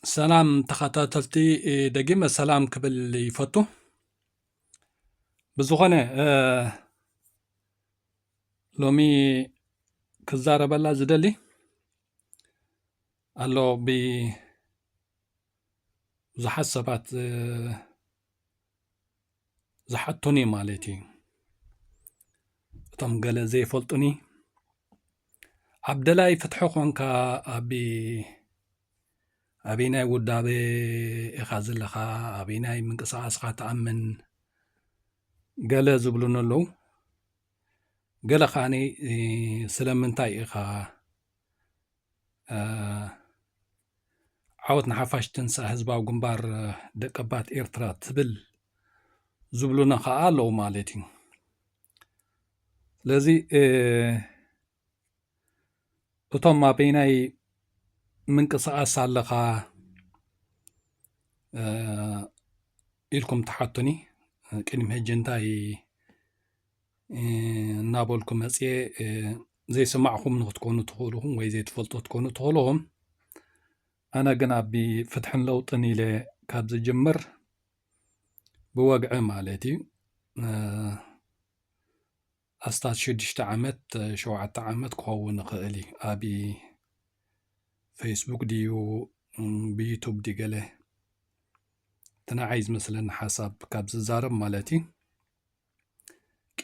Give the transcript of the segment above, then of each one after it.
سلام تخاتلتي دقيمة سلام قبل يفتو بزغنة لومي كزارة بلا زدلي قالو زحت سبات زحتوني مالتي تم قال زي فلطني عبدالله فتحو خونكا أبيناي ودابي إخازل لخا أبيناي من قصاص تأمن قال زبلون اللو قال خاني سلمنتاي إخا عاوت نحفاش تنسى هزبا وقنبار دقبات إيرترا تبل زبلونا خالو مالتي لذي أتوم ما بيناي من قصاص لخا إلكم تحطني كلمة هجنتاي نابولكم مسيه زي سمعكم نتكونوا تقولهم وزي تفلتوا تكونوا تقولهم أنا قنا بفتح لوطني لكابز جمر بوقع مالتي أستاذ شدشت عمت شوعت عمت كون قالي أبي فيسبوك ديو بيوتيوب دي قاله تنا عايز مثلا حساب كابز زارب مالتي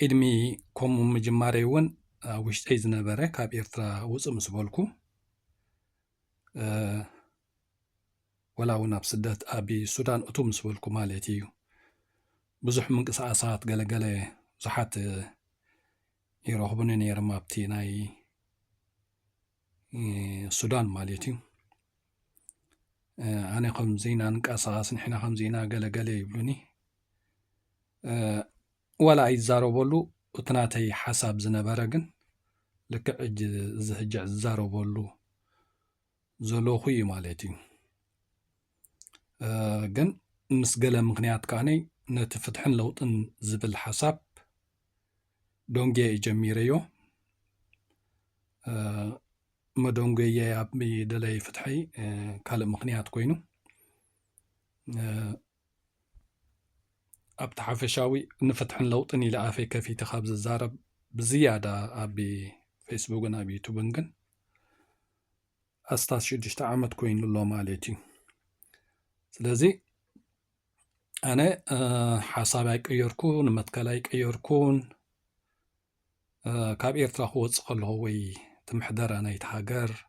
قدمي كوم مجماريون وشتي زنبره كاب إرترا وصم سبولكو ولا وناب سدات أبي السودان أتوم سبولكو مالتي بزح من قصاصات قال زحات يروحون نيرم أبتي ناي السودان مالتي أنا خم زينا نقصاص نحنا خم زينا قال يبلوني ولا يزارو بولو وتناتي حساب زنبرقن لك أج زهجع زارو بولو زلو خوي مالتي جن مسقلة مغنيات كاني نتفتحن لوطن زبل حساب دونجي جميريو ما دونجي يا أبي دلي فتحي كالم مغنيات كوينو أبتح فشاوي نفتحن لوطن إلى أفي كفي تخابز الزارب بزيادة أبي فيسبوك أبي يوتيوبنجن أستاذ شدشت عمت كوين لله مالتي سلازي أنا حسابك يركون متكلايك يركون كاب إيرترا هو تسقل هوي تمحدر أنا يتهاجر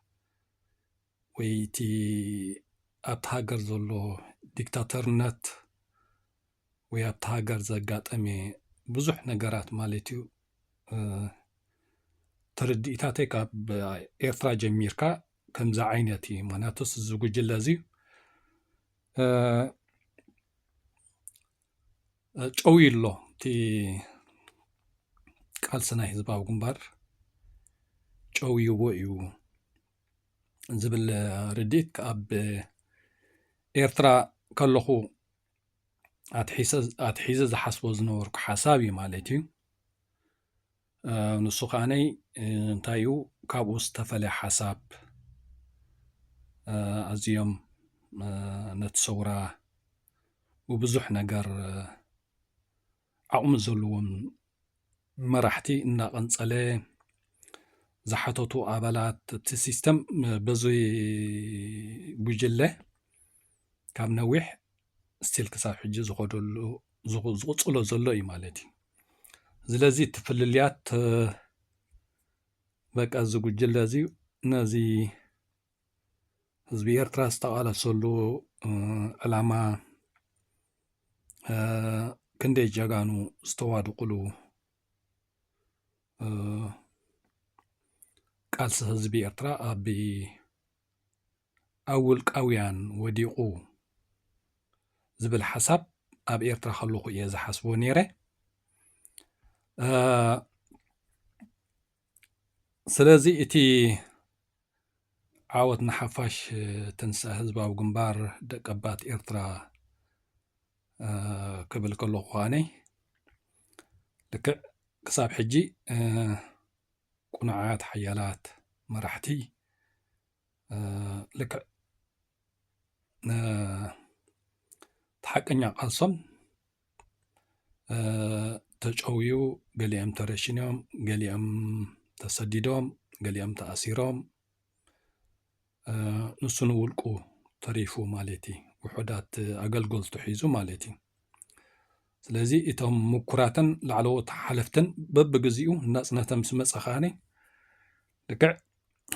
ويتي أبتهاجر زلو ديكتاتورنت ويابتهاجر زقات أمي بزح نجارات مالتيو ترديتاتي كاب إيرترا جميركا كم زعينتي مناتوس الزوج اللذي قويلو تي قال سنة حزباو قنبار قوي ويو زبل رديت كاب إيرترا كلخو أتحيز زحسبو زنورك حسابي مالتي نسخاني انتايو كابو استفل حساب أزيوم نتصورا وبزح نجار عقم زلوم مرحتي إن قنصلي زحتوتو أبلات السيستم بزي بجلة كام نويح ستيل كساب حجي زغدلو زغصلو زلو إمالتي زلازي تفلليات بقى زغجلة زي نازي حزبي إيرترا استقال سلو علامة كندي جاغانو استوادو قلو قالس حزبي إيرترا أبي أول قويان وديقو زبل حساب أب إيرترا خلوخو إيزا حسبو نيري سلازي إتي عاوت نحفاش تنسى حزبا وقنبار دقبات إيرترا قبل كله خواني لك كساب حجي قناعات حيالات مرحتي لك ተሓቀኛ ቃልሶም ተጨውዩ ገሊኦም ተረሽኖም ገሊኦም ተሰዲዶም ገሊኦም ተኣሲሮም ንሱን ውልቁ ተሪፉ ማለት እዩ ውሑዳት ኣገልግሎቱ ሒዙ ማለት እዩ ስለዚ እቶም ምኩራትን ላዕለዎት ሓለፍትን በብግዚኡ ናጽነቶም ምስ መጸ ኸኣነ ልክዕ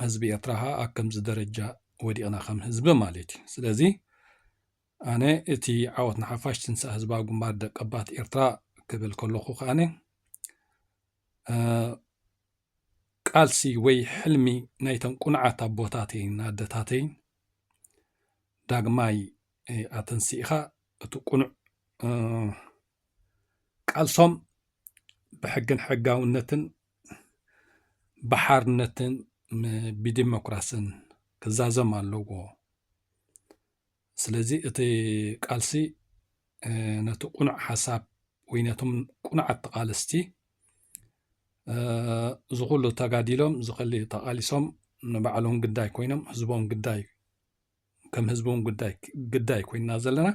ህዝቢ ኤርትራ ኣብ ከምዚ ደረጃ ወዲቕና ከም ህዝቢ ማለት እዩ ስለዚ ኣነ እቲ ዓወት ንሓፋሽ ትንሳኤ ህዝባዊ ግንባር ደቀባት ኤርትራ ክብል ከለኹ ከኣነ ቃልሲ ወይ ሕልሚ ናይቶም ቁንዓት ኣቦታተይን ኣደታተይን ዳግማይ ኣተንሲእኻ እቲ ቁኑዕ ቃልሶም ብሕግን ሕጋውነትን ብሓርነትን ብዲሞክራስን ክዛዘም ኣለዎ ስለዚ እቲ ቃልሲ ነቲ ቁኑዕ ሓሳብ ወይ ነቶም ቁኑዓት ተቓለስቲ ዝኹሉ ተጋዲሎም ዝኽሊ ተቓሊሶም ንባዕሎም ግዳይ ኮይኖም ህዝቦም ግዳይ ከም ህዝቦም ግዳይ ኮይንና ዘለና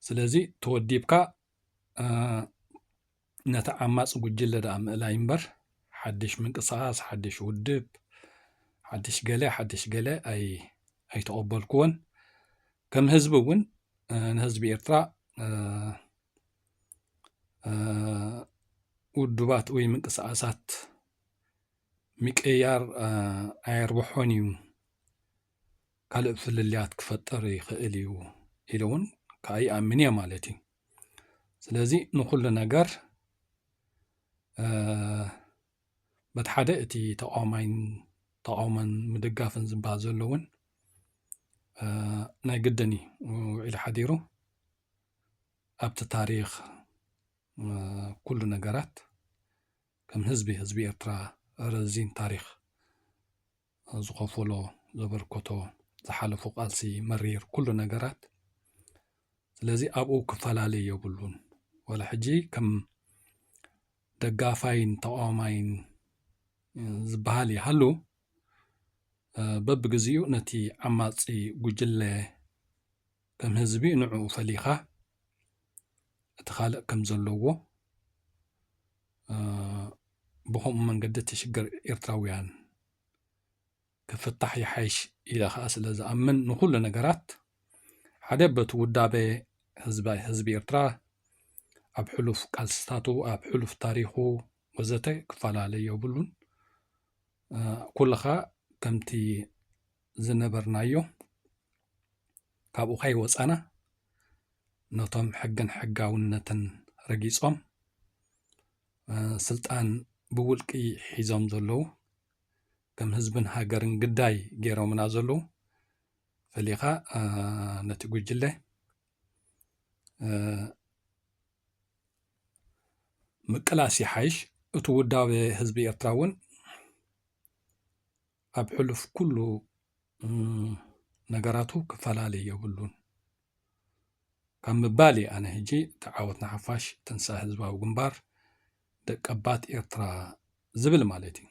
ስለዚ ተወዲብካ ነቲ ዓማፅ ጉጅለ ዳ ምእላይ እምበር ሓድሽ ምንቅስቓስ ሓድሽ ውድብ ሓድሽ ገለ ኣይተቐበልክዎን ከም ህዝቢ እውን ንህዝቢ ኤርትራ ውድባት ወይ ምንቅስቓሳት ምቅያር ኣየርብሖን እዩ ካልእ ፍልልያት ክፈጠር ይኽእል እዩ ኢሉ እውን ከይኣምን እየ ማለት እዩ ስለዚ ንኩሉ ነገር በቲ ሓደ እቲ ተቃውሞን ምድጋፍን ዝበሃል ዘሎ እውን ናይ ግድን እዩ ውዒሉ ሓዲሩ ኣብቲ ታሪክ ኩሉ ነገራት ከም ህዝቢ ኤርትራ ረዚን ታሪክ ዝኸፈሎ ዘበርኮቶ ዝሓለፉ ቃልሲ መሪር ኩሉ ነገራት ስለዚ ኣብኡ ክፈላለዩ የብሉን ወላ ሕጂ ከም ደጋፋይን ተቃዋማይን ዝበሃል ይሃሉ በብግዚኡ ነቲ ዓማፂ ጉጅለ ከም ህዝቢ ንዑ ፈሊኻ እቲ ካልእ ከም ዘለዎ ብኸምኡ መንገዲ ትሽግር ኤርትራውያን ክፍታሕ ይሓይሽ ኢለ ከዓ ስለ ዝኣምን ንኩሉ ነገራት ሓደ በቲ ውዳበ ህዝቢ ኤርትራ ኣብ ሕሉፍ ቃልስታቱ ኣብ ሕሉፍ ታሪኹ ወዘተ ክፈላለዩ የብሉን ኩልኻ ከምቲ ዝነበርናዮ ካብኡ ከይወፃና ነቶም ሕግን ሕጋውነትን ረጊፆም ስልጣን ብውልቂ ሒዞም ዘለዉ ከም ህዝብን ሃገርን ግዳይ ገይሮምና ዘለዉ ፈሊኻ ነቲ ጉጅለ ምቅላስ ይሓይሽ እቲ ውዳበ ህዝቢ ኤርትራ እውን ኣብ ሕሉፍ ኩሉ ነገራቱ ክፈላለዩ የብሉን ካብ ምባሊ ኣነ ሕጂ ተዓወትና ሓፋሽ ትንሳኤ ህዝባዊ ግንባር ደቀባት ኤርትራ ዝብል ማለት እዩ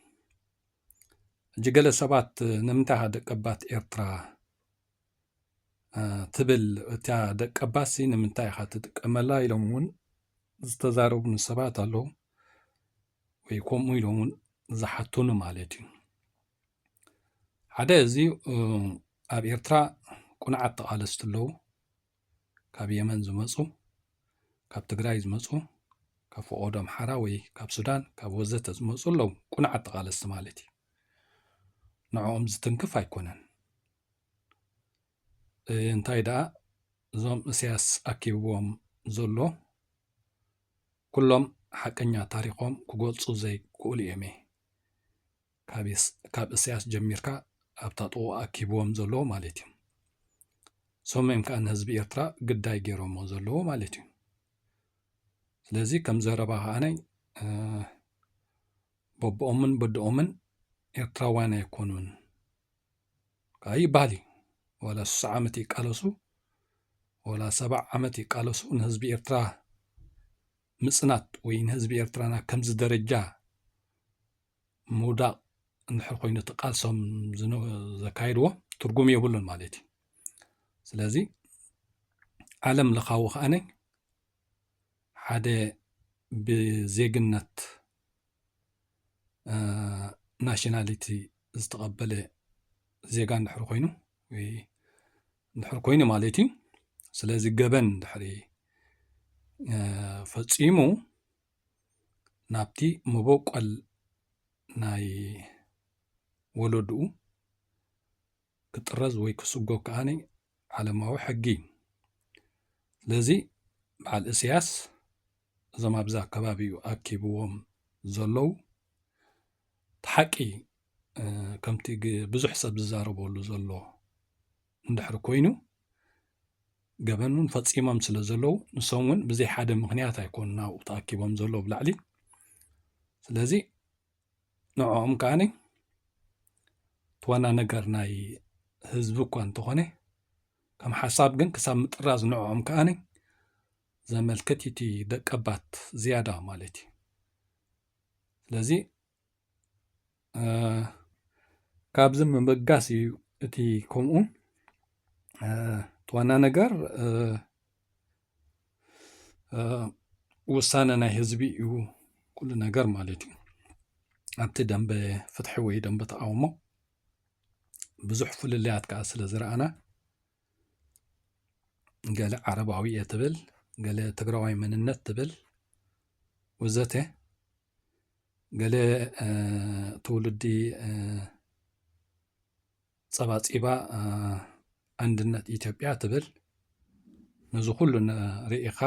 ሕጂ ገለ ሰባት ንምንታይ ደቀባት ኤርትራ ትብል እታ ደቀባት ንምንታይ ኢኻ ትጥቀመላ ኢሎም እውን ዝተዛረቡን ሰባት ኣለዉ ወይ ከምኡ ኢሎም እውን ዝሓቱኑ ማለት እዩ ሓደ እዚ ኣብ ኤርትራ ቁንዓት ተቓለስቲ ኣለዉ ካብ የመን ዝመፁ ካብ ትግራይ ዝመፁ ካብ ፈቆዶ ኣምሓራ ወይ ካብ ሱዳን ካብ ወዘተ ዝመፁ ኣለዉ ቁንዓት ተቓለስቲ ማለት እዩ ንዕኦም ዝትንክፍ ኣይኮነን እንታይ ደኣ እዞም እስያስ ኣኪብዎም ዘሎ ኩሎም ሓቀኛ ታሪኾም ክገልፁ ዘይክእሉ እዮም ካብ እስያስ ጀሚርካ ኣብታ ጥቑ ኣኪብዎም ዘለዎ ማለት እዩ ሰሞም ከዓ ንህዝቢ ኤርትራ ግዳይ ገይሮሞ ዘለዎ ማለት እዩ ስለዚ ከም ዘረባ ከኣነይ በቦኦምን በድኦምን ኤርትራውያን ኣይኮኑን ይበሃል ወላ 60 ዓመት ይቃለሱ ወላ 70 ዓመት ይቃለሱ ንህዝቢ ኤርትራ ምጽናት ወይ ንህዝቢ ኤርትራና ከምዚ ደረጃ ምውዳቕ እንድሕር ኮይኑ ተቃልሶም ዘካይድዎ ትርጉም የብሉን ማለት እዩ ስለዚ ዓለም ለኻዊ ከኣነ ሓደ ብዜግነት ናሽናሊቲ ዝተቐበለ ዜጋ እንድሕር ኮይኑ ወይ እንድሕር ኮይኑ ማለት እዩ ስለዚ ገበን ድሕሪ ፈጺሙ ናብቲ መቦቆል ናይ ወለድኡ ክጥረዝ ወይ ክስጎ ከኣነ ዓለማዊ ሕጊ ስለዚ በዓል እስያስ እዞም ኣብዛ ከባቢኡ ኣኪብዎም ዘለዉ ተሓቂ ከምቲ ብዙሕ ሰብ ዝዛረበሉ ዘሎ እንድሕር ኮይኑ ገበኑን ፈጺሞም ስለ ዘለዉ ንሶም እውን ብዘይ ሓደ ምክንያት ኣይኮኑ ናብኡ ተኣኪቦም ዘሎ ብላዕሊ ስለዚ ንዕኦም ከኣነ ትዋና ነገር ናይ ህዝቢ እኳ እንተኾነ ከም ሓሳብ ግን ክሳብ ምጥራዝ ንዕኦም ከኣነ ዘመልክት እቲ ደቀባት ዝያዳ ማለት እዩ ስለዚ ካብዚ ምብጋስ እዩ እቲ ከምኡ ትዋና ነገር ውሳነ ናይ ህዝቢ እዩ ኩሉ ነገር ማለት እዩ ኣብቲ ደንበ ፍትሒ ወይ ደንበ ተቃውሞ ብዙሕ ፍልልያት ከዓ ስለ ዝረኣና ገለ ዓረባዊ እየ ትብል ገለ ትግራዋይ መንነት ትብል ወዘተ ገለ ትውልዲ ፀባፂባ አንድነት ኢትዮጵያ ትብል ነዚ ኩሉ ርኢኻ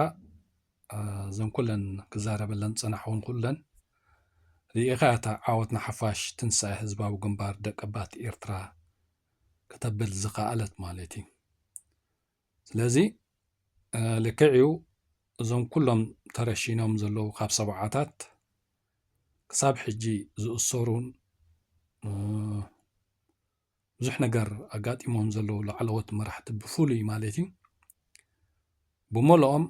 እዘን ኩለን ክዛረበለን ፀናሕውን ኩለን ርኢኻ እታ ዓወትና ሓፋሽ ትንሳኤ ህዝባዊ ግንባር ደቀባት ኤርትራ ከተብል ዝኸኣለት ማለት እዩ ስለዚ ልክዕዩ እዞም ኩሎም ተረሺኖም ዘለዉ ካብ ሰብዓታት ክሳብ ሕጂ ዝእሰሩን ብዙሕ ነገር ኣጋጢሞም ዘለዉ ላዕለዎት መራሕቲ ብፍሉይ ማለት እዩ ብመልኦም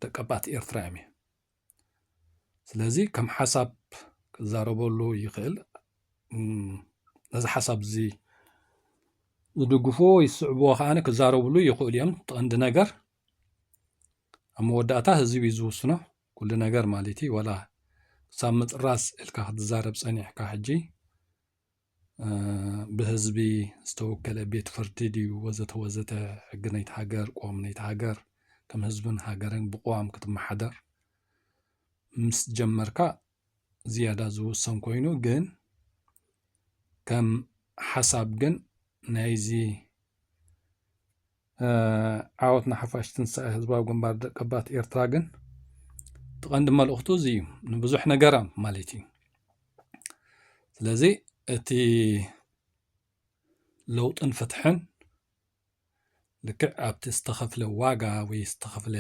ደቀባት ኤርትራ እዮም ስለዚ ከም ሓሳብ ክዛረበሉ ይኽእል ነዚ ሓሳብ እዚ ዝድግፍዎ ይስዕብዎ ከኣነ ክዛረብሉ ይኽእል እዮም ቀንዲ ነገር ኣብ መወዳእታ ህዝቢ ዝውስኖ ኩሉ ነገር ማለት እዩ ወላ ክሳብ ምጥራስ ኢልካ ክትዛረብ ፀኒሕካ ሕጂ ብህዝቢ ዝተወከለ ቤት ፍርዲ ድዩ ወዘተ ወዘተ ሕጊ ናይቲ ሃገር ቆም ናይቲ ሃገር ከም ህዝብን ሃገርን ብቆዋም ክትመሓደር ምስ ጀመርካ ዝያዳ ዝውሰን ኮይኑ ግን ከም ሓሳብ ግን ናይዚ ዓወትና ሓፋሽ ትንሳኤ ህዝባዊ ግንባር ደቀባት ኤርትራ ግን ትቐንዲ መልእኽቱ እዚ እዩ ንብዙሕ ነገራ ማለት እዩ ስለዚ እቲ ለውጥን ፍትሕን ልክዕ ኣብቲ ዝተኸፍለ ዋጋ ወይ ዝተኸፍለ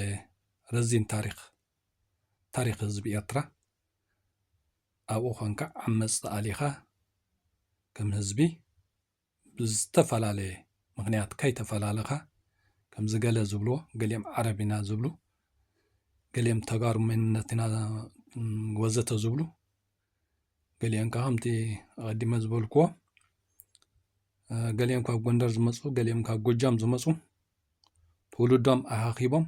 ረዚን ታሪክ ህዝቢ ኤርትራ ኣብኡ ኮንካ ዓመፅ ተኣሊኻ ከም ህዝቢ ብዝተፈላለየ ምክንያት ከይተፈላለኻ ከም ዝገለ ዝብልዎ ገሊኦም ዓረቢና ዝብሉ ገሊኦም ተጋሩ መንነትና ወዘተ ዝብሉ ገሊኦም ከዓ ከምቲ ቀዲመ ዝበልክዎ ገሊኦም ካብ ጎንደር ዝመፁ ገሊኦም ካብ ጎጃም ዝመፁ ትውልዶም ኣኻኺቦም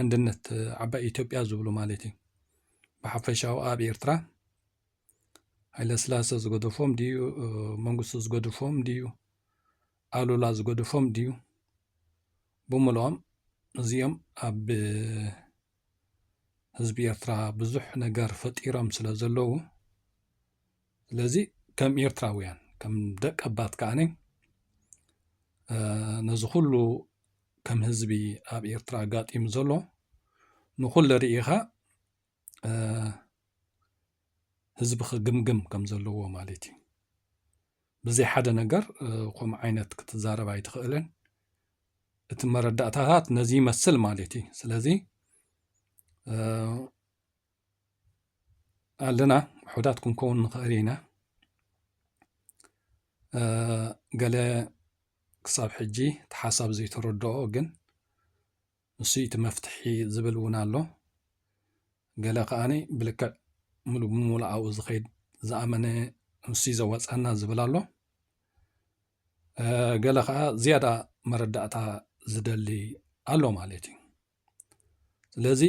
አንድነት ዓባይ ኢትዮጵያ ዝብሉ ማለት እዩ ብሓፈሻዊ ኣብ ኤርትራ ሃይለስላሴ ዝገደፎም ድዩ መንግስቱ ዝገደፎም ድዩ ኣሉላ ዝገደፎም ድዩ ብምልኦም እዚኦም ኣብ ህዝቢ ኤርትራ ብዙሕ ነገር ፈጢሮም ስለ ዘለዉ ስለዚ ከም ኤርትራውያን ከም ደቀባት ከኣነ ነዚ ኩሉ ከም ህዝቢ ኣብ ኤርትራ ኣጋጢሙ ዘሎ ንኩሉ ርኢኻ ህዝቢ ክግምግም ከም ዘለዎ ማለት እዩ ብዘይ ሓደ ነገር ከምኡ ዓይነት ክትዛረብ ኣይትኽእልን እቲ መረዳእታታት ነዚ ይመስል ማለት እዩ ስለዚ ኣለና ውሑዳት ክንከውን ንኽእል ኢና ገለ ክሳብ ሕጂ እቲ ሓሳብ ዘይተረድኦ ግን ንሱ እቲ መፍትሒ ዝብል እውን ኣሎ ገለ ከኣነ ብልክዕ ሙሉእ ብምሉእ ኣብኡ ዝኸይድ ዝኣመነ ንሱ ዘዋፀና ዝብል ኣሎ ገለ ከዓ ዝያዳ መረዳእታ ዝደሊ ኣሎ ማለት እዩ። ስለዚ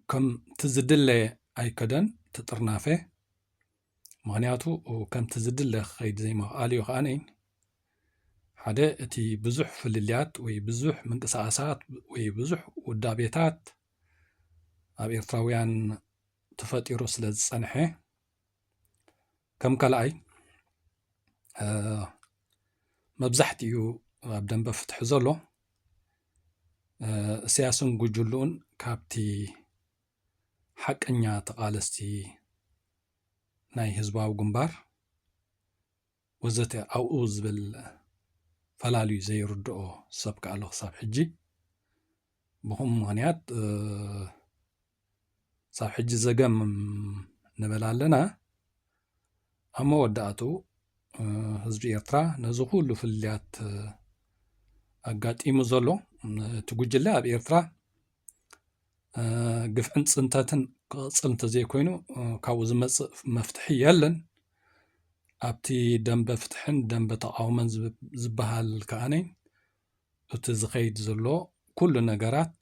ከምቲ ዝድለ ኣይከደን ትጥርናፈ ምክንያቱ ከምቲ ዝድለ ክኸይድ ዘይምኽኣል እዩ ከዓኒ ሓደ እቲ ብዙሕ ፍልልያት ወይ ብዙሕ ምንቅስቓሳት ወይ ብዙሕ ውዳቤታት ኣብ ኤርትራውያን ተፈጢሩ ስለ ዝፀንሐ ከም ካልኣይ መብዛሕትኡ ኣብ ደንበ ፍትሒ ዘሎ እስያስን ጉጅሉኡን ካብቲ ሓቀኛ ተቓለስቲ ናይ ህዝባዊ ግንባር ወዘተ ኣብኡ ዝብል ፈላልዩ ዘይርድኦ ሰብ ከኣሎ ክሳብ ሕጂ ብኹም ምክንያት ሳብ ሕጂ ዘገም ንበል ኣለና ኣብ መወዳእቱ ህዝቢ ኤርትራ ነዚ ኩሉ ፍልልያት ኣጋጢሙ ዘሎ እቲ ጉጅለ ኣብ ኤርትራ ግፍዕን ፅንተትን ክቕፅል እንተዘይኮይኑ ካብኡ ዝመፅእ መፍትሒ የለን። ኣብቲ ደንበ ፍትሕን ደንበ ተቃውሞን ዝበሃል ከዓነ እቲ ዝኸይድ ዘሎ ኩሉ ነገራት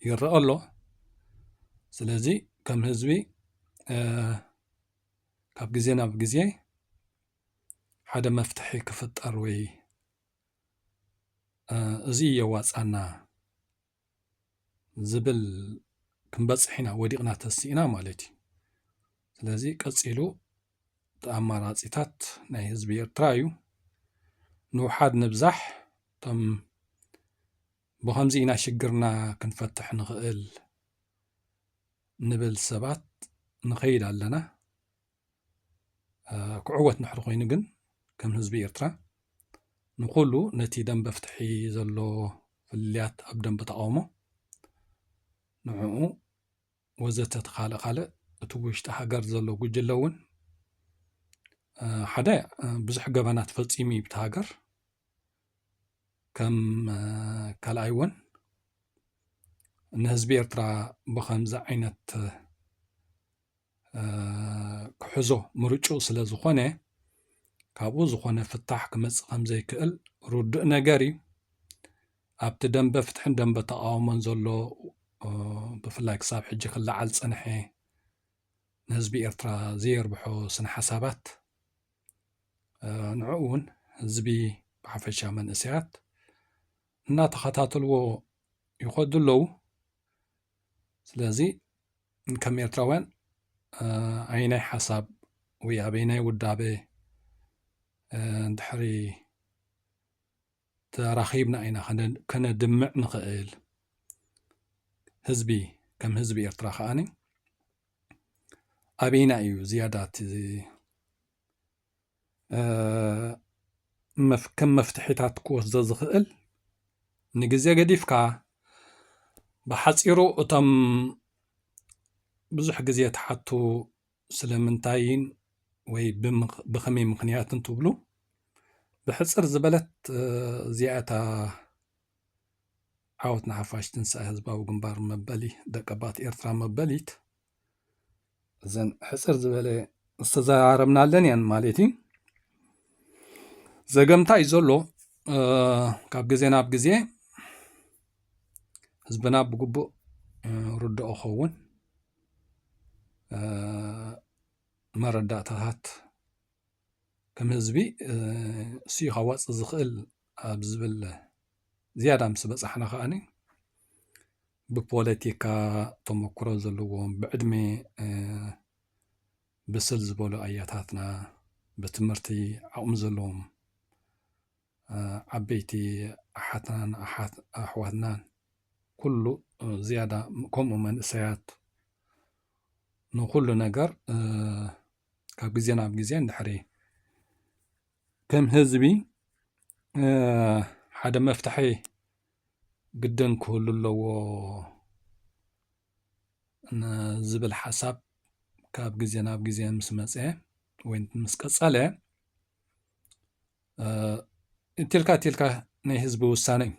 ይረአ ኣሎ። ስለዚ ከም ህዝቢ ካብ ግዜ ናብ ግዜ ሓደ መፍትሒ ክፍጠር ወይ እዚ የዋፃና ዝብል ክንበፅሕ ኢና ወዲቕና ተሲእና ማለት እዩ። ስለዚ ቀፂሉ ኣማራፂታት ናይ ህዝቢ ኤርትራ እዩ ንውሓድ ንብዛሕ እቶም ብከምዚ ኢና ሽግርና ክንፈትሕ ንኽእል ንብል ሰባት ንኸይድ ኣለና። ክዕወት ንሕሪ ኮይኑ ግን ከም ህዝቢ ኤርትራ ንኩሉ ነቲ ደንበ ፍትሒ ዘሎ ፍልልያት ኣብ ደንበ ተቃውሞ ንዕኡ ወዘተ ተኻልእ ካልእ እቲ ውሽጢ ሃገር ዘሎ ጉጅለ እውን ሓደ ብዙሕ ገበናት ፈፂሙ እዩ ብቲ ሃገር ከም ካልኣይ እውን ንህዝቢ ኤርትራ ብከምዚ ዓይነት ክሕዞ ምርጩ ስለ ዝኾነ ካብኡ ዝኾነ ፍታሕ ክመፅእ ከም ዘይክእል ርዱእ ነገር እዩ። ኣብቲ ደንበ ፍትሕን ደንበ ተቃውሞን ዘሎ ብፍላይ ክሳብ ሕጂ ክለዓል ፀንሐ ንህዝቢ ኤርትራ ዘየርብሖ ስነ ሓሳባት ንዕኡ እውን ህዝቢ ብሓፈሻ መንእሰያት እናተኸታተልዎ ይኸዱ ኣለዉ። ስለዚ ከም ኤርትራውያን ኣይናይ ሓሳብ ወይ ኣበይናይ ውዳበ እንድሕሪ ተራኺብና ኢና ከነድምዕ ንኽእል ህዝቢ ከም ህዝቢ ኤርትራ ከዓኒ ኣበይና እዩ ዝያዳ ከም መፍትሒታት ክወስዶ ዝኽእል ንግዜ ገዲፍካ ብሓፂሩ እቶም ብዙሕ ግዜ ተሓቱ ስለምንታይን ወይ ብኸመይ ምክንያትን ትብሉ ብሕፅር ዝበለት እዚኣታ ዓወት ንሓፋሽ ትንሳኤ ህዝባዊ ግንባር መበሊ ደቀባት ኤርትራ መበሊት እዘን ሕፅር ዝበለ ዝተዘራረብናለን እየን ማለት እዩ። ዘገምታ እዩ ዘሎ ካብ ግዜ ናብ ግዜ ህዝብና ብግቡእ ርድኦ ኸውን መረዳእታታት ከም ህዝቢ እሱዩ ካዋፅእ ዝኽእል ኣብ ዝብል ዝያዳ ምስ በፃሕና ከዓኒ ብፖለቲካ ተመክሮ ዘለዎም ብዕድመ ብስል ዝበሉ ኣያታትና ብትምህርቲ ዓቕሚ ዘለዎም ዓበይቲ ኣሓትናን ኣሕዋትናን ኩሉ ዝያዳ ከምኡ መንእሰያት ንኩሉ ነገር ካብ ግዜ ናብ ግዜ እንድሕሪ ከም ህዝቢ ሓደ መፍትሒ ግድን ክህሉ ኣለዎ ዝብል ሓሳብ ካብ ግዜ ናብ ግዜ ምስ መፀ ወይ ምስ ቀፀለ እትልካ ናይ ህዝቢ ውሳነ እዩ።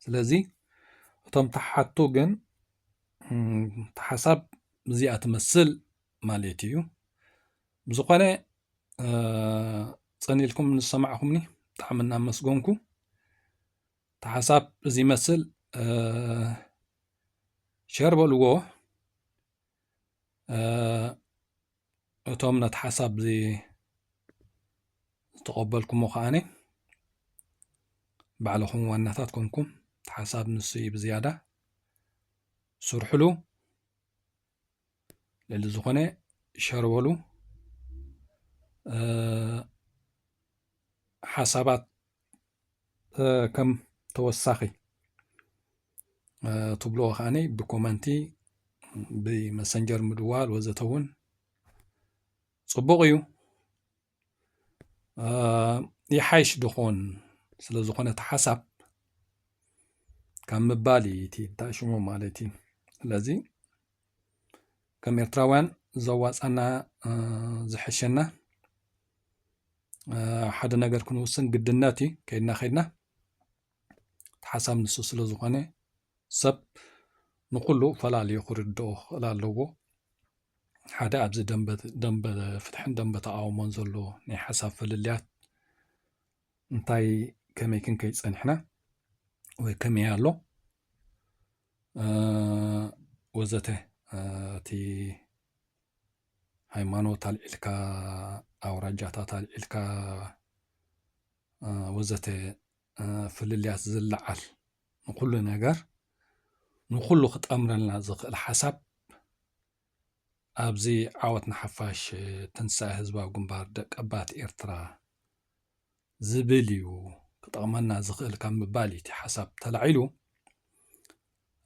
ስለዚ እቶም ተሓቱ ግን ሓሳብ እዚኣ ትመስል ማለት እዩ። ብዝኾነ ፀኒልኩም ንሰማዕኹምኒ طعمنا مسقونكو تحساب زي مثل شربوا لغو اتوم نتحساب زي تقبلكم وخاني بعلكم وانتات كونكم تحساب نسي بزيادة سرحلو للزخنة شربوا حسابات كم توساخي تبلو خاني بكومنتي بمسنجر مدوال وزتون صبغيو يحيش دخون سلازخونة حساب كم مبالي تي تاشمو مالتي لذي كم يرتراوان زواز أنا زحشنا حدا نقر كنوسن قدناتي كينا خيدنا تحساب نسو سلازخونة سب نقولو فلا ليخرج دوخ لا لوغو حدا أبز دنب فتحن دنب تقاو منزلو ني حساب فلليات انتاي كمي كن كيس انحنا وكمي يالو وزته تي هايمانو تال إلكا أو رجاتا تال إلكا وزته فلليات زلعال نقولو ناقر نقولو خط أمرنا زق الحساب أبزي عوت نحفاش تنسى هزبا وقنبار دك أبات إرترا زبليو كطامنا زقل كان مبالي حسب تلعيلو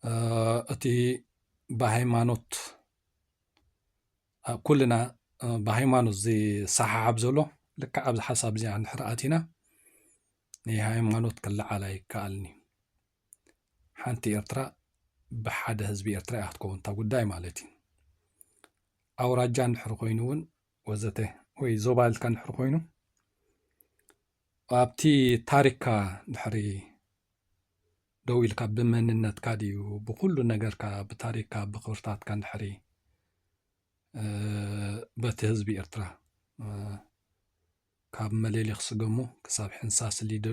أتي بهيمانوت كلنا بهيمانوت زي صح عبزلو لك عبز حسب زي عن حرقاتنا ني هيمانوت كلا علي كالني حانتي إرترا بحد هزبي إرترا أختكون تقول دايما مالتي أو راجان حرقينون وزته وي زوبال كان حرقينو وابتي تاريكا دحري دويل كاب بمننت كادي وبكل نجار كاب بتاريكا بخورتات كان دحري بتهزبي إرترا كاب مليل يخصقمو كساب حنساس اللي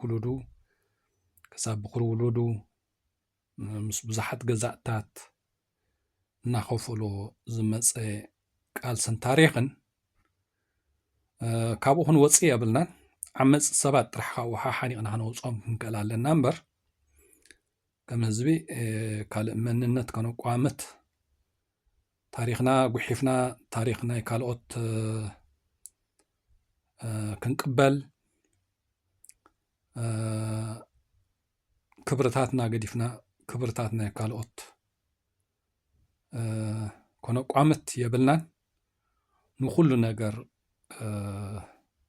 ولودو كساب بقرو ولودو مس بزحت جزاتات ناخوفلو زمص قال سن تاريخن كابو هون وصي يبلنا عمص سبات طرحا وها حنيقنا هنوصوم كنقلالنا نمبر كم هزبي كال مننت كانوا قامت تاريخنا وحفنا تاريخنا كالوت كنقبل كبرتاتنا قديفنا كبرتاتنا كالوت كانوا قامت يبلنا نخلو نجر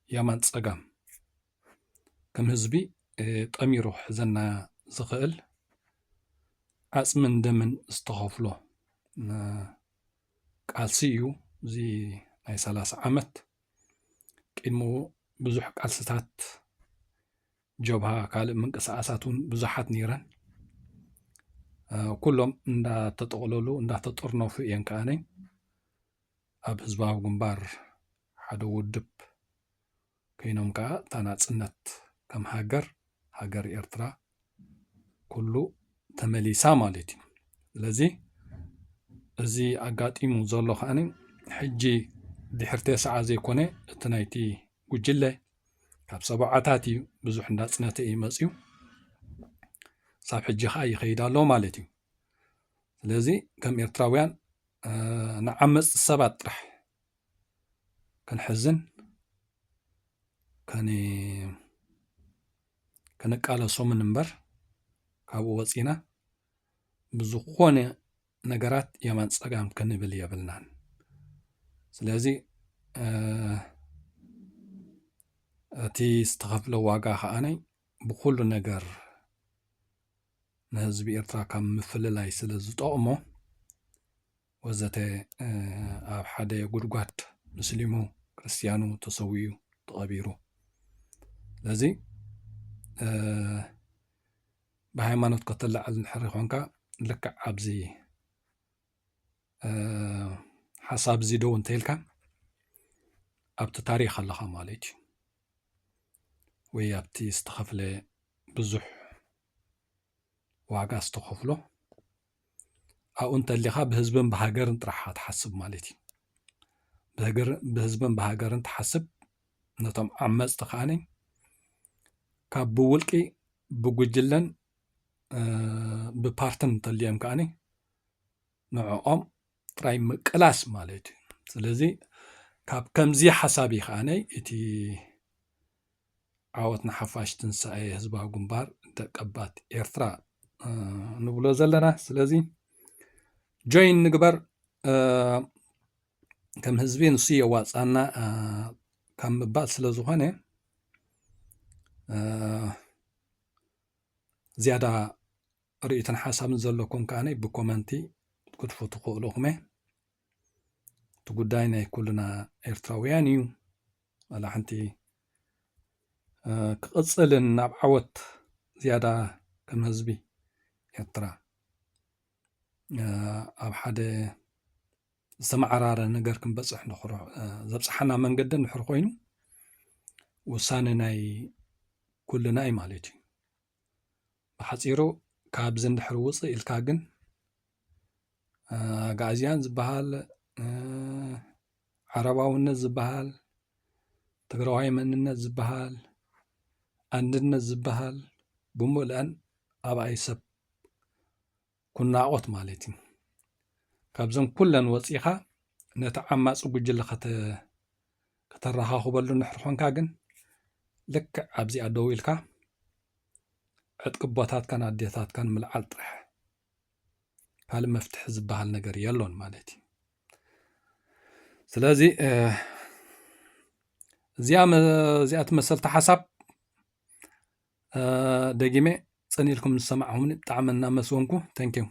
يمان صقام كم هزبي طميرو حزنا زخل عصمن دمن استخفلو قالسيو زي اي 30 عمت قدمو بزح قالستات جبها قال من قساساتون بزحات نيران كلهم اندا تطقللو اندا تطرنو في ينكاني اب حزباو جنبار حدو ودب كينوم كا تناصنت كم هاجر إرترا كله تمليسا مالتي لذي زي أقاطيمو زلو خاني حجي دحرتي ساعة زي كوني تنايتي وجلة كاب سبعاتاتي بزوح ناصنتي يمصيو صاب حجي خاي خيدالو مالتي لذي كم إرتراويان نعمص السبات طرح كنحزن كنقال صوم نمبر كابو وصينا بزخونه ነገራት የማን ጸጋም ከንብል የብልናን ስለዚህ እቲ ዝተኸፍለ ዋጋ ኸኣነይ ብኩሉ ነገር ንህዝቢ ኤርትራ ካብ ምፍልላይ ስለ ዝጠቕሞ ወዘተ ኣብ ሓደ ጉድጓድ ሙስሊሙ ክርስቲያኑ ተሰዊዩ ተቐቢሩ ስለዚ ብሃይማኖት ከተላዓል ንሕሪ ኾንካ ልክዕ ኣብዚ حساب زيدو انتيلكا ابت تاريخ الله مالتي ወይ ኣብቲ ዝተኸፍለ ብዙሕ ዋጋ ዝተኸፍሎ ኣብኡ እንተሊኻ ብህዝብን ብሃገርን ጥራሕ ትሓስብ ማለት እዩ ብህዝብን ብሃገርን ትሓስብ ነቶም ዓመፅቲ ከዓኒ ካብ ብውልቂ ብጉጅለን ብፓርትን እንተልዮም ከዓኒ ንዕኦም ጥራይ ምቅላስ ማለት እዩ ስለዚ ካብ ከምዚ ሓሳብ ከዓነይ እቲ ዓወትና ሓፋሽ ትንሳኤ ህዝባዊ ግንባር ደቀባት ኤርትራ ንብሎ ዘለና ስለዚ ጆይን ንግበር ከም ህዝቢ ንሱ የዋፃና ካብ ምባል ስለ ዝኾነ ዝያዳ ርእይትን ሓሳብን ዘለኩም ከዓነይ ብኮመንቲ ክትፉ ትኽእሉኹም እቲ ጉዳይ ናይ ኩልና ኤርትራውያን እዩ ዋላ ሓንቲ ክቕፅልን ናብ ዓወት ዝያዳ ከም ህዝቢ ኤርትራ ኣብ ሓደ ዝተማዕራረ ነገር ክንበፅሕ ዘብፅሓና መንገዲ ንሕር ኮይኑ ውሳነ ናይ ኩልና እዩ ማለት እዩ ብሓፂሩ ካብዚ እንድሕር ውፅእ ኢልካ ግን ጋእዝያን ዝበሃል ዓረባውነት ዝበሃል ትግራዋይ መንነት ዝበሃል አንድነት ዝበሃል ብምልአን ኣብኣይ ሰብ ኩናቆት ማለት እዩ ካብዞም ኩለን ወፂኻ ነቲ ዓማፂ ጉጅለ ከተራኻኽበሉ እንድሕር ኮንካ ግን ልክዕ ኣብዚኣ ደው ኢልካ ዕጥቂ ቦታትካን ኣዴታትካን ምልዓል ጥራሕ ካልእ መፍትሒ ዝበሃል ነገር የሎን ማለት እዩ ስለዚ እዚኣ ትመሰልቲ ሓሳብ ደጊመ ፀኒኢልኩም ንሰማዕኹምኒ ብጣዕሚ እናመስገንኩ ተንኪዩ